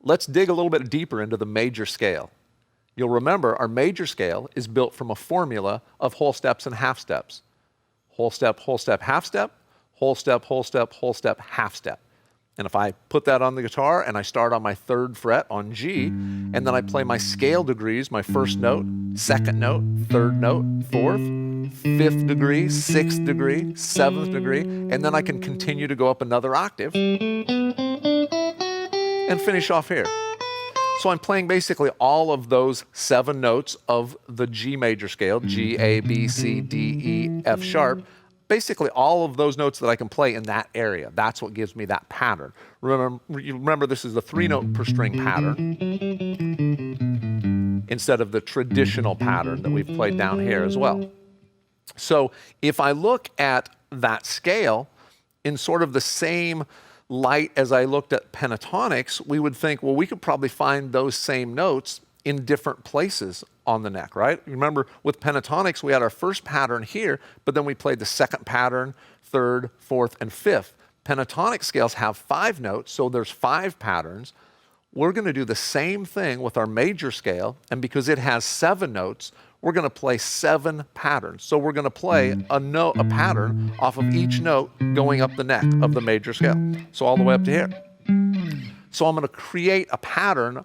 Let's dig a little bit deeper into the major scale. You'll remember our major scale is built from a formula of whole steps and half steps. Whole step, half step, whole step, half step. And if I put that on the guitar and I start on my 3rd fret on G, and then I play my scale degrees, my 1st note, 2nd note, 3rd note, 4th, 5th degree, 6th degree, 7th degree, and then I can continue to go up another octave and finish off here. So I'm playing basically all of those 7 notes of the G major scale, G, A, B, C, D, E, F sharp, basically all of those notes that I can play in that area. That's what gives me that pattern. Remember this is a 3-note per string pattern instead of the traditional pattern that we've played down here as well. So if I look at that scale in sort of the same light as I looked at pentatonics, we would think, well, we could probably find those same notes in different places on the neck, right? Remember, with pentatonics, we had our first pattern here, but then we played the 2nd pattern, 3rd, 4th, and 5th. Pentatonic scales have 5 notes, so there's 5 patterns. We're going to do the same thing with our major scale, and because it has 7 notes, we're going to play 7 patterns. So we're going to play a pattern off of each note going up the neck of the major scale. So all the way up to here. So I'm going to create a pattern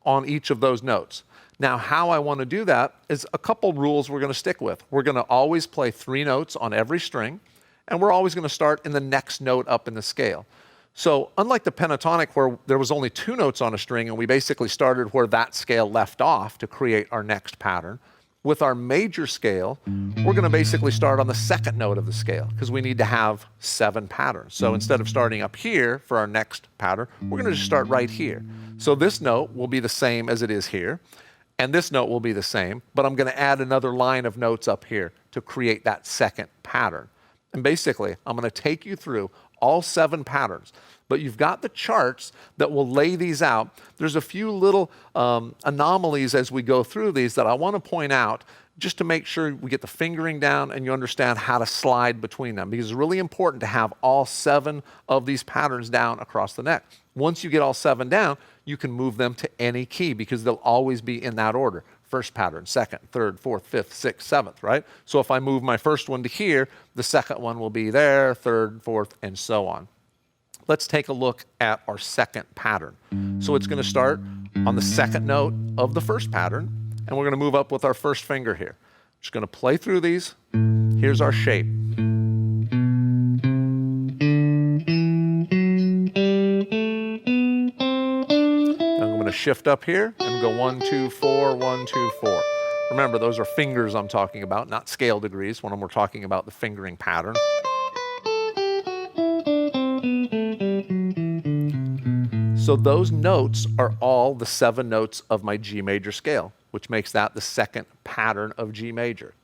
on each of those notes. Now, how I want to do that is a couple rules we're going to stick with. We're going to always play 3 notes on every string, and we're always going to start in the next note up in the scale. So unlike the pentatonic where there was only 2 notes on a string and we basically started where that scale left off to create our next pattern, with our major scale, we're going to basically start on the 2nd note of the scale because we need to have 7 patterns. So instead of starting up here for our next pattern, we're going to just start right here. So this note will be the same as it is here, and this note will be the same, but I'm going to add another line of notes up here to create that 2nd pattern. And basically, I'm going to take you through all 7 patterns. But you've got the charts that will lay these out. There's a few little anomalies as we go through these that I want to point out just to make sure we get the fingering down and you understand how to slide between them, because it's really important to have all 7 of these patterns down across the neck. Once you get all 7 down, you can move them to any key because they'll always be in that order. 1st pattern, 2nd, 3rd, 4th, 5th, 6th, 7th, right? So if I move my 1st one to here, the 2nd one will be there, 3rd, 4th, and so on. Let's take a look at our 2nd pattern. So it's going to start on the 2nd note of the 1st pattern, and we're going to move up with our 1st finger here. Just going to play through these. Here's our shape. I'm going to shift up here and go 1, 2, 4, 1, 2, 4. Remember, those are fingers I'm talking about, not scale degrees when we're talking about the fingering pattern. So those notes are all the 7 notes of my G major scale, which makes that the 2nd pattern of G major.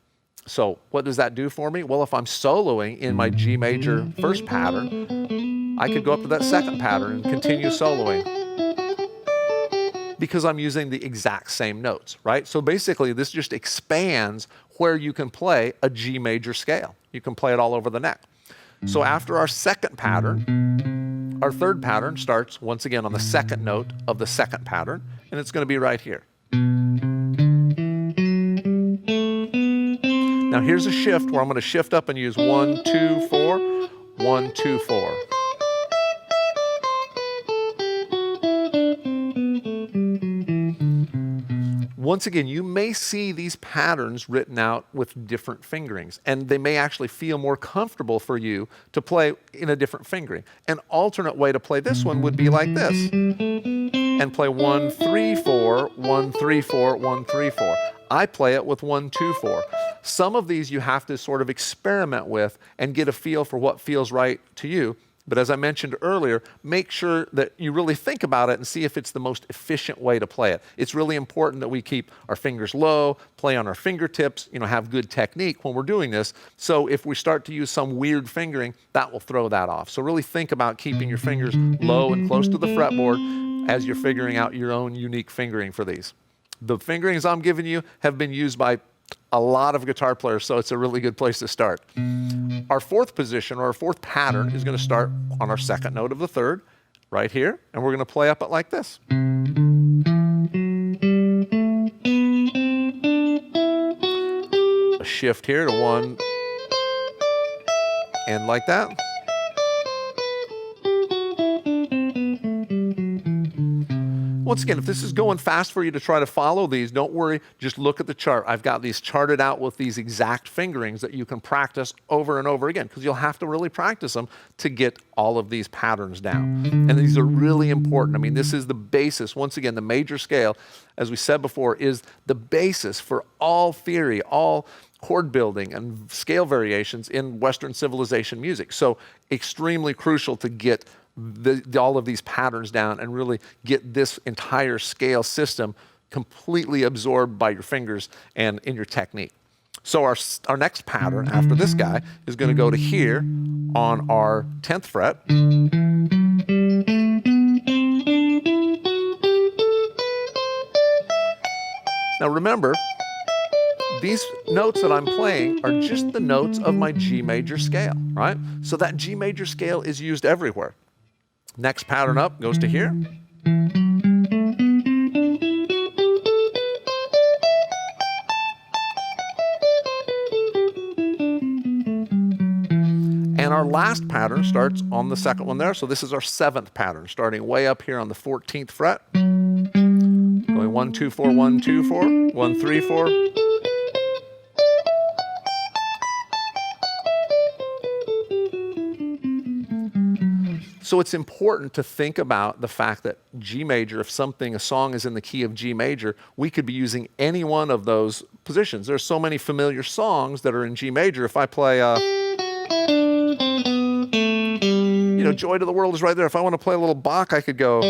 So what does that do for me? Well, if I'm soloing in my G major 1st pattern, I could go up to that 2nd pattern and continue soloing because I'm using the exact same notes, right? So basically, this just expands where you can play a G major scale. You can play it all over the neck. So after our 2nd pattern, our 3rd pattern starts once again on the 2nd note of the 2nd pattern, and it's going to be right here. Now here's a shift where I'm going to shift up and use 1, 2, 4, 1, 2, 4. Once again, you may see these patterns written out with different fingerings, and they may actually feel more comfortable for you to play in a different fingering. An alternate way to play this one would be like this, and play 1, 3, 4, 1, 3, 4, 1, 3, 4. I play it with 1, 2, 4. Some of these you have to sort of experiment with and get a feel for what feels right to you. But as I mentioned earlier, make sure that you really think about it and see if it's the most efficient way to play it. It's really important that we keep our fingers low, play on our fingertips, have good technique when we're doing this. So if we start to use some weird fingering, that will throw that off. So really think about keeping your fingers low and close to the fretboard as you're figuring out your own unique fingering for these. The fingerings I'm giving you have been used by a lot of guitar players, so it's a really good place to start. Our 4th position, or our 4th pattern, is going to start on our 2nd note of the 3rd, right here, and we're going to play up it like this. A shift here to 1, and like that. Once again, if this is going fast for you to try to follow these, don't worry, just look at the chart. I've got these charted out with these exact fingerings that you can practice over and over again, because you'll have to really practice them to get all of these patterns down. And these are really important. I mean, this is the basis. Once again, the major scale, as we said before, is the basis for all theory, all chord building and scale variations in Western civilization music. So extremely crucial to get all of these patterns down and really get this entire scale system completely absorbed by your fingers and in your technique. So our next pattern after this guy is going to go to here on our 10th fret. Now remember, these notes that I'm playing are just the notes of my G major scale, right? So that G major scale is used everywhere. Next pattern up goes to here. And our last pattern starts on the second one there. So this is our 7th pattern, starting way up here on the 14th fret. Going 1, 2, 4, 1, 2, 4, 1, 3, 4. So it's important to think about the fact that G major, if a song is in the key of G major, we could be using any one of those positions. There's so many familiar songs that are in G major. If I play, Joy to the World is right there. If I want to play a little Bach, I could go.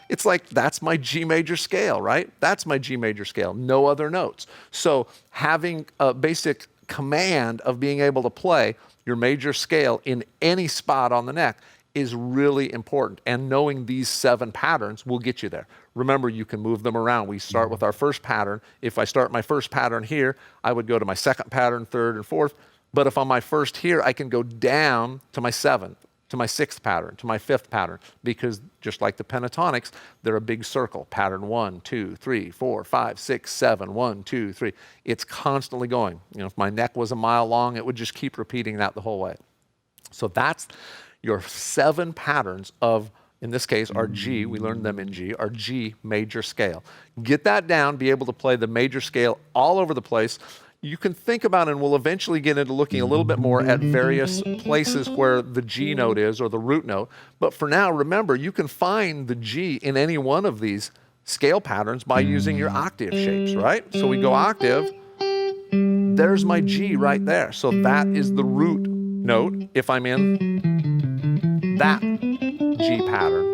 It's like, that's my G major scale, right? That's my G major scale, no other notes. So having a basic command of being able to play your major scale in any spot on the neck is really important. And knowing these 7 patterns will get you there. Remember, you can move them around. We start with our first pattern. If I start my first pattern here, I would go to my 2nd pattern, 3rd, and 4th. But if on my first here, I can go down to my 7th, to my 6th pattern, to my 5th pattern, because just like the pentatonics, they're a big circle. Pattern 1, 2, 3, 4, 5, 6, 7, 1, 2, 3. It's constantly going. If my neck was a mile long, it would just keep repeating that the whole way. So that's your 7 patterns of, in this case, our G, we learned them in G, our G major scale. Get that down, be able to play the major scale all over the place. You can think about, and we'll eventually get into looking a little bit more at various places where the G note is, or the root note. But for now, remember, you can find the G in any one of these scale patterns by using your octave shapes, right? So we go octave, there's my G right there. So that is the root note if I'm in that G pattern.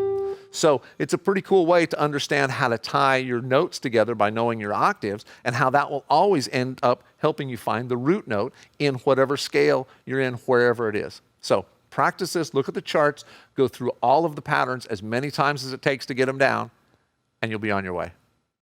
So it's a pretty cool way to understand how to tie your notes together by knowing your octaves, and how that will always end up helping you find the root note in whatever scale you're in, wherever it is. So practice this, look at the charts, go through all of the patterns as many times as it takes to get them down, and you'll be on your way.